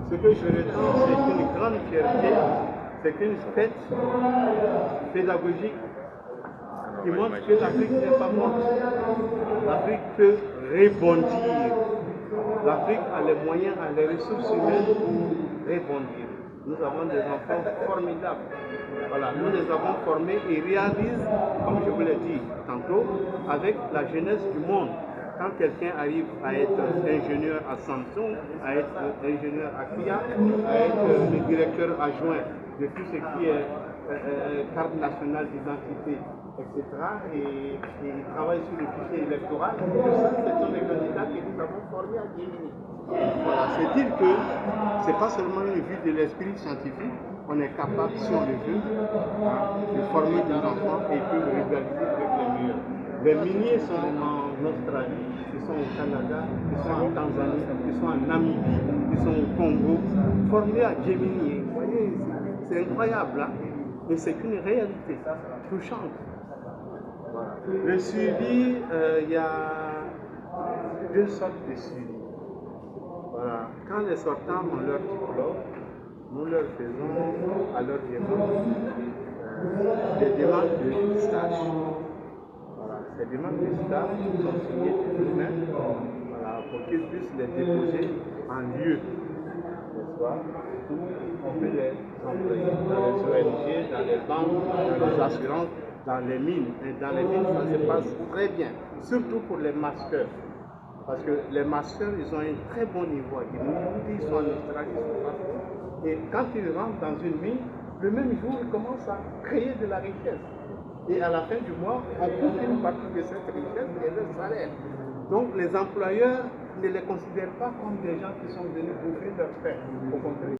Ce que je ressens, c'est une grande fierté, c'est qu'une fête pédagogique qui montre que l'Afrique n'est pas morte. L'Afrique peut rebondir. L'Afrique a les moyens, a les ressources humaines pour rebondir. Nous avons des enfants formidables. Voilà, nous les avons formés et réalisent, comme je vous l'ai dit tantôt, avec la jeunesse du monde. Quand quelqu'un arrive à être ingénieur à Samsung, à être ingénieur à Kia, à être le directeur adjoint de tout ce qui est carte nationale d'identité, etc., et il travaille sur le fichier électoral, tout ça, ce sont les candidats que nous avons formés à Gemini. Voilà, c'est dire que ce n'est pas seulement une vue de l'esprit scientifique, on est capable, si on le veut, de former des enfants et de rivaliser avec les meilleurs. Les miniers sont en Australie, ils sont au Canada, ils sont en Tanzanie, ils sont en Namibie, ils sont au Congo, formés à Gemini. Vous voyez, c'est incroyable, hein? Mais c'est une réalité touchante. Voilà. Le suivi, il y a deux sortes de suivi. Voilà. Quand les sortants ont leur diplôme, nous leur faisons à leur demande des demandes de stage. Voilà. Ces demandes de stage sont signées de nous-mêmes, voilà, pour qu'ils puissent les déposer en lieu, n'est-ce pas, où on peut les employer dans les ONG, dans les banques, dans les assurances, dans les mines. Et dans les mines, ça se passe très bien, surtout pour les masters. Parce que les masters, ils ont un très bon niveau. Ils sont en Australie, et quand ils rentrent dans une mine, le même jour, ils commencent à créer de la richesse. Et à la fin du mois, on coupe une partie de cette richesse et leur salaire. Donc les employeurs ne les considèrent pas comme des gens qui sont venus bouffer leur pain. Au contraire.